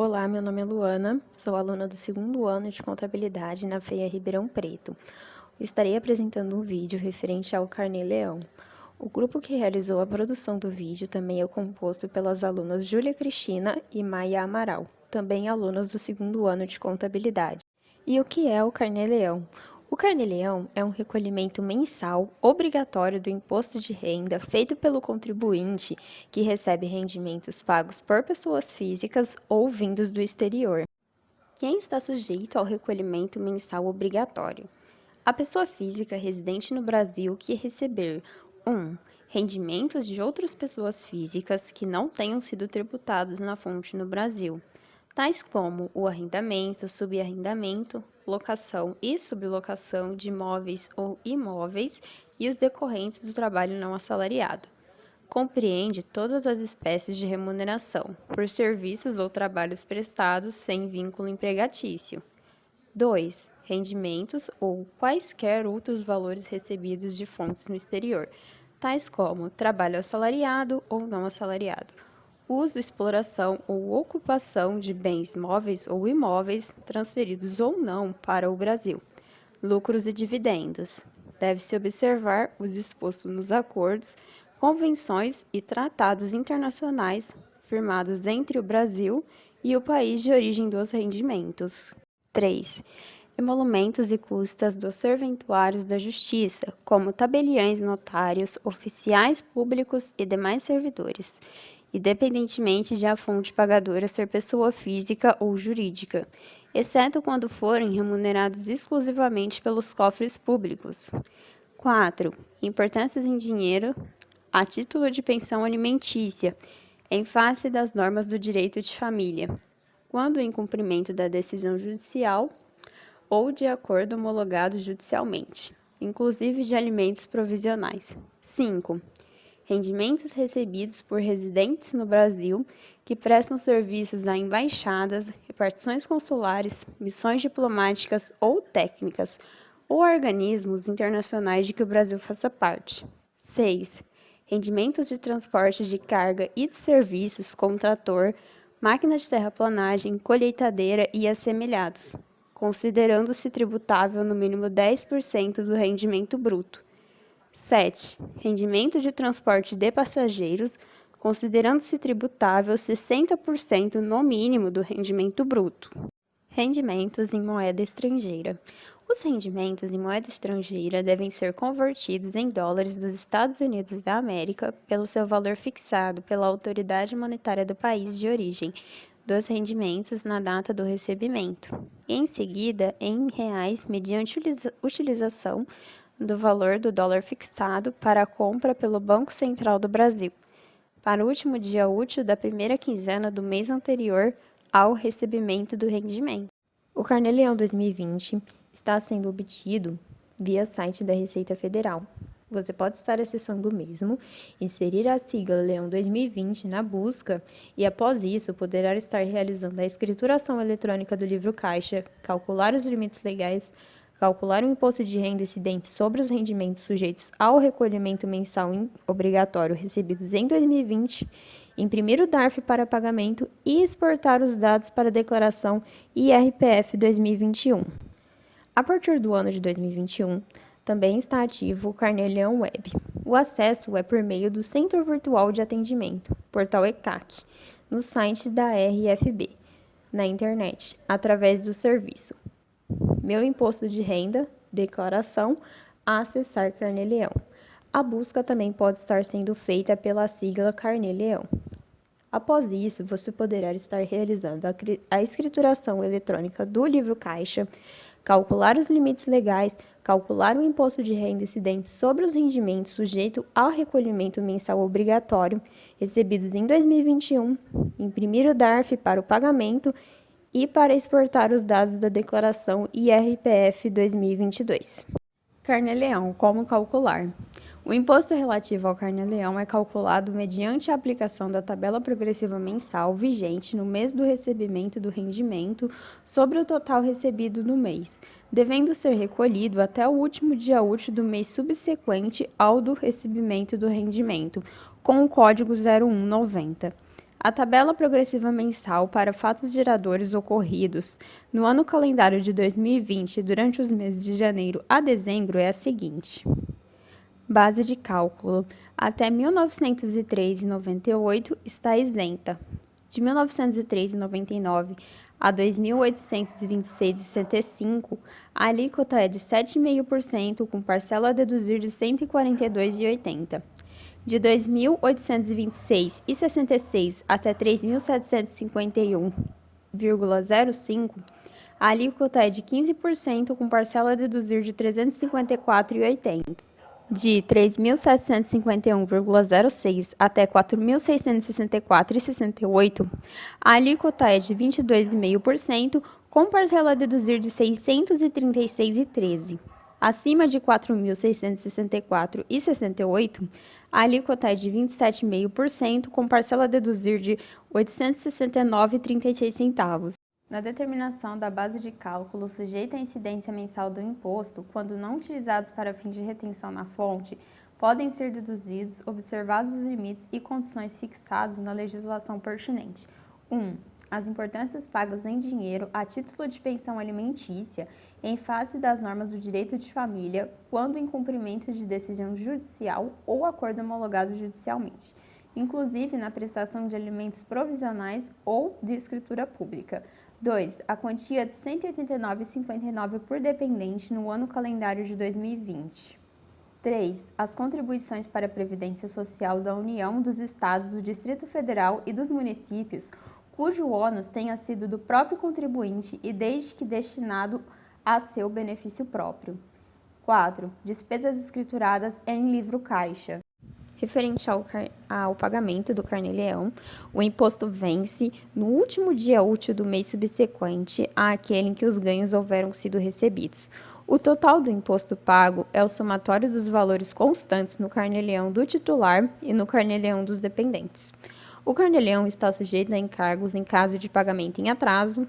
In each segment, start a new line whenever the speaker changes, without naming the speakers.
Olá, meu nome é Luana, sou aluna do segundo ano de Contabilidade na FEA Ribeirão Preto. Estarei apresentando um vídeo referente ao Carnê-Leão. O grupo que realizou a produção do vídeo também é composto pelas alunas Júlia Cristina e Maia Amaral, também alunas do segundo ano de Contabilidade. E o que é o Carnê-Leão? O Carnê-Leão é um recolhimento mensal obrigatório do imposto de renda feito pelo contribuinte que recebe rendimentos pagos por pessoas físicas ou vindos do exterior. Quem está sujeito ao recolhimento mensal obrigatório? A pessoa física residente no Brasil que receber 1. Rendimentos de outras pessoas físicas que não tenham sido tributados na fonte no Brasil, tais como o arrendamento, subarrendamento, locação e sublocação de imóveis ou imóveis e os decorrentes do trabalho não assalariado. Compreende todas as espécies de remuneração, por serviços ou trabalhos prestados sem vínculo empregatício. 2. Rendimentos ou quaisquer outros valores recebidos de fontes no exterior, tais como trabalho assalariado ou não assalariado, uso, exploração ou ocupação de bens móveis ou imóveis transferidos ou não para o Brasil, lucros e dividendos. Deve-se observar o disposto nos acordos, convenções e tratados internacionais firmados entre o Brasil e o país de origem dos rendimentos. 3. Emolumentos e custas dos serventuários da Justiça, como tabeliães, notários, oficiais públicos e demais servidores, independentemente de a fonte pagadora ser pessoa física ou jurídica, exceto quando forem remunerados exclusivamente pelos cofres públicos. 4. Importâncias em dinheiro a título de pensão alimentícia, em face das normas do direito de família, quando em cumprimento da decisão judicial ou de acordo homologado judicialmente, inclusive de alimentos provisionais. 5. Rendimentos recebidos por residentes no Brasil que prestam serviços a embaixadas, repartições consulares, missões diplomáticas ou técnicas, ou organismos internacionais de que o Brasil faça parte. 6. Rendimentos de transporte de carga e de serviços com trator, máquina de terraplanagem, colheitadeira e assemelhados, considerando-se tributável no mínimo 10% do rendimento bruto. 7. Rendimento de transporte de passageiros, considerando-se tributável 60% no mínimo do rendimento bruto. Rendimentos em moeda estrangeira. Os rendimentos em moeda estrangeira devem ser convertidos em dólares dos Estados Unidos da América pelo seu valor fixado pela autoridade monetária do país de origem dos rendimentos na data do recebimento. Em seguida, em reais, mediante utilização do valor do dólar fixado para a compra pelo Banco Central do Brasil, para o último dia útil da primeira quinzena do mês anterior ao recebimento do rendimento. O Carnê-Leão 2020 está sendo obtido via site da Receita Federal. Você pode estar acessando o mesmo, inserir a sigla Leão 2020 na busca e, após isso, poderá estar realizando a escrituração eletrônica do livro caixa, calcular os limites legais, calcular o imposto de renda incidente sobre os rendimentos sujeitos ao recolhimento mensal obrigatório recebidos em 2020, imprimir o DARF para pagamento e exportar os dados para a declaração IRPF 2021. A partir do ano de 2021, também está ativo o Carnê-Leão Web. O acesso é por meio do Centro Virtual de Atendimento, portal ECAC, no site da RFB, na internet, através do serviço Meu Imposto de Renda, Declaração, a acessar Carnê-Leão. A busca também pode estar sendo feita pela sigla Carnê-Leão. Após isso, você poderá estar realizando a escrituração eletrônica do livro caixa, calcular os limites legais, calcular o imposto de renda incidente sobre os rendimentos sujeito ao recolhimento mensal obrigatório recebidos em 2021, imprimir o DARF para o pagamento e para exportar os dados da declaração IRPF 2022. Carnê-Leão, como calcular? O imposto relativo ao Carnê-Leão é calculado mediante a aplicação da tabela progressiva mensal vigente no mês do recebimento do rendimento sobre o total recebido no mês, devendo ser recolhido até o último dia útil do mês subsequente ao do recebimento do rendimento, com o código 0190. A tabela progressiva mensal para fatos geradores ocorridos no ano calendário de 2020 durante os meses de janeiro a dezembro é a seguinte. Base de cálculo. Até 1903,98 está isenta. De 1903,99 a 2.826,65, a alíquota é de 7,5% com parcela a deduzir de R$ 142,80. De 2.826,66 até 3.751,05, a alíquota é de 15% com parcela a deduzir de R$ 354,80. De 3.751,06 até 4.664,68, a alíquota é de 22,5%, com parcela a deduzir de R$ 636,13. Acima de 4.664,68, a alíquota é de 27,5%, com parcela a deduzir de R$ 869,36. Na determinação da base de cálculo sujeita à incidência mensal do imposto, quando não utilizados para fins de retenção na fonte, podem ser deduzidos, observados os limites e condições fixados na legislação pertinente. 1. As importâncias pagas em dinheiro a título de pensão alimentícia, em face das normas do direito de família, quando em cumprimento de decisão judicial ou acordo homologado judicialmente, inclusive na prestação de alimentos provisionais ou de escritura pública. 2. A quantia de R$ 189,59 por dependente no ano calendário de 2020. 3. As contribuições para a Previdência Social da União, dos Estados, do Distrito Federal e dos municípios, cujo ônus tenha sido do próprio contribuinte e desde que destinado a seu benefício próprio. 4. Despesas escrituradas em livro caixa. Referente ao pagamento do Carnê-Leão, o imposto vence no último dia útil do mês subsequente àquele em que os ganhos houveram sido recebidos. O total do imposto pago é o somatório dos valores constantes no Carnê-Leão do titular e no Carnê-Leão dos dependentes. O Carnê-Leão está sujeito a encargos em caso de pagamento em atraso.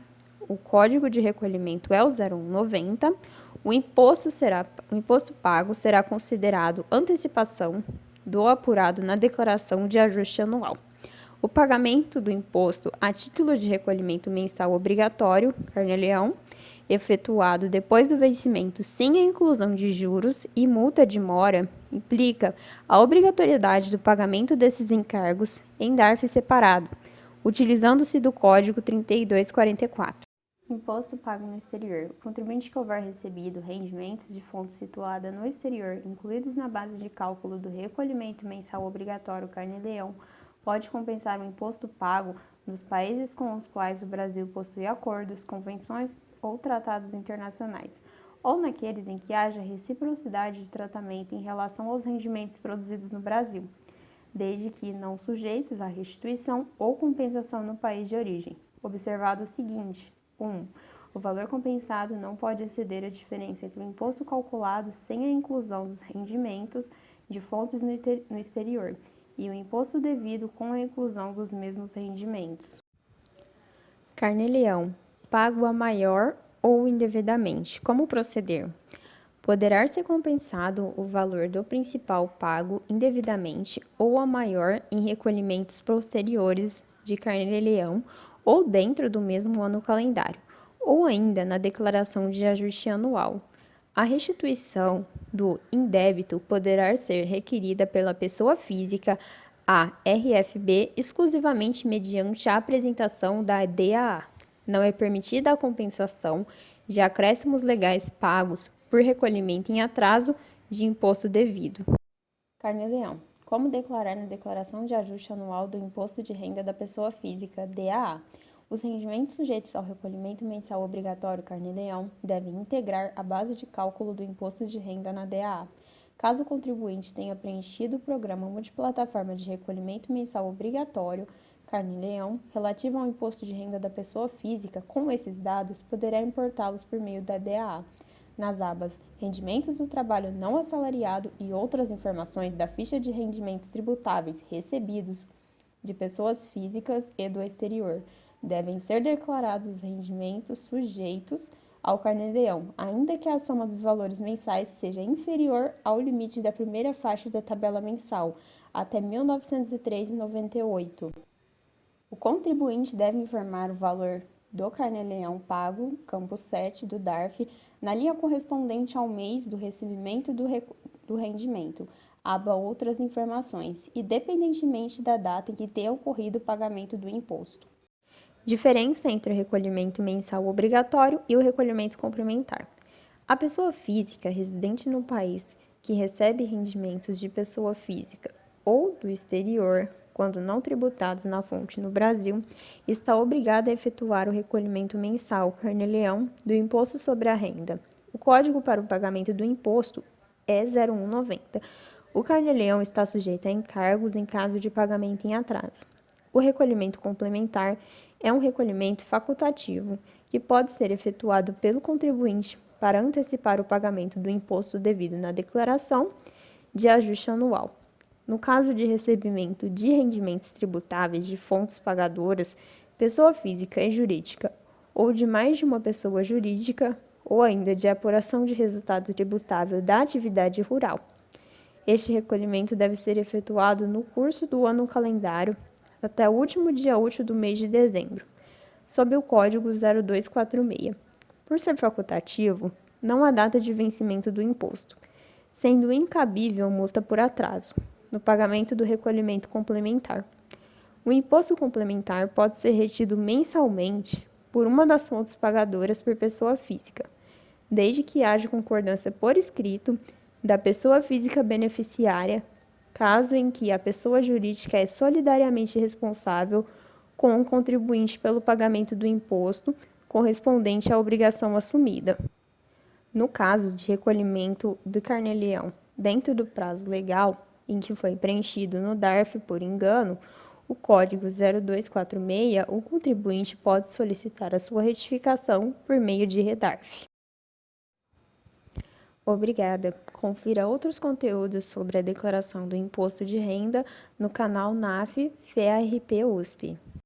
O código de recolhimento é o 0190. O imposto pago será considerado antecipação do apurado na declaração de ajuste anual. O pagamento do imposto a título de recolhimento mensal obrigatório, Carnê-Leão, efetuado depois do vencimento sem a inclusão de juros e multa de mora, implica a obrigatoriedade do pagamento desses encargos em DARF separado, utilizando-se do Código 3244. Imposto pago no exterior. O contribuinte que houver recebido rendimentos de fonte situada no exterior, incluídos na base de cálculo do recolhimento mensal obrigatório Carnê-Leão, pode compensar o imposto pago nos países com os quais o Brasil possui acordos, convenções ou tratados internacionais, ou naqueles em que haja reciprocidade de tratamento em relação aos rendimentos produzidos no Brasil, desde que não sujeitos à restituição ou compensação no país de origem. Observado o seguinte: 1. O valor compensado não pode exceder a diferença entre o imposto calculado sem a inclusão dos rendimentos de fontes no exterior e o imposto devido com a inclusão dos mesmos rendimentos. Carnê-Leão. Pago a maior ou indevidamente. Como proceder? Poderá ser compensado o valor do principal pago indevidamente ou a maior em recolhimentos posteriores de Carnê-Leão ou dentro do mesmo ano calendário, ou ainda na declaração de ajuste anual. A restituição do indébito poderá ser requerida pela pessoa física à RFB exclusivamente mediante a apresentação da DAA. Não é permitida a compensação de acréscimos legais pagos por recolhimento em atraso de imposto devido. Carnê-Leão. Como declarar na declaração de ajuste anual do imposto de renda da pessoa física, DAA? Os rendimentos sujeitos ao recolhimento mensal obrigatório Carnê-Leão devem integrar a base de cálculo do imposto de renda na DAA. Caso o contribuinte tenha preenchido o programa multiplataforma de recolhimento mensal obrigatório Carnê-Leão relativo ao imposto de renda da pessoa física, com esses dados, poderá importá-los por meio da DAA. Nas abas Rendimentos do Trabalho Não Assalariado e outras informações da ficha de rendimentos tributáveis recebidos de pessoas físicas e do exterior, devem ser declarados os rendimentos sujeitos ao Carnê-Leão, ainda que a soma dos valores mensais seja inferior ao limite da primeira faixa da tabela mensal, até R$ 1.903,98. O contribuinte deve informar o valor do Carnê-Leão pago, campo 7 do DARF, na linha correspondente ao mês do recebimento do rendimento, aba Outras informações, independentemente da data em que tenha ocorrido o pagamento do imposto. Diferença entre o recolhimento mensal obrigatório e o recolhimento complementar. A pessoa física residente no país que recebe rendimentos de pessoa física ou do exterior, quando não tributados na fonte no Brasil, está obrigada a efetuar o recolhimento mensal Carnê-Leão do Imposto sobre a Renda. O código para o pagamento do imposto é 0190. O Carnê-Leão está sujeito a encargos em caso de pagamento em atraso. O recolhimento complementar é um recolhimento facultativo que pode ser efetuado pelo contribuinte para antecipar o pagamento do imposto devido na declaração de ajuste anual. No caso de recebimento de rendimentos tributáveis de fontes pagadoras, pessoa física e jurídica, ou de mais de uma pessoa jurídica, ou ainda de apuração de resultado tributável da atividade rural. Este recolhimento deve ser efetuado no curso do ano calendário até o último dia útil do mês de dezembro, sob o código 0246. Por ser facultativo, não há data de vencimento do imposto, sendo incabível multa por atraso no pagamento do recolhimento complementar. O imposto complementar pode ser retido mensalmente por uma das fontes pagadoras por pessoa física, desde que haja concordância por escrito da pessoa física beneficiária, caso em que a pessoa jurídica é solidariamente responsável com o contribuinte pelo pagamento do imposto correspondente à obrigação assumida. No caso de recolhimento do Carnê-Leão dentro do prazo legal em que foi preenchido no DARF por engano, o código 0246, o contribuinte pode solicitar a sua retificação por meio de redarf. Obrigada. Confira outros conteúdos sobre a declaração do imposto de renda no canal NAF FEARP USP.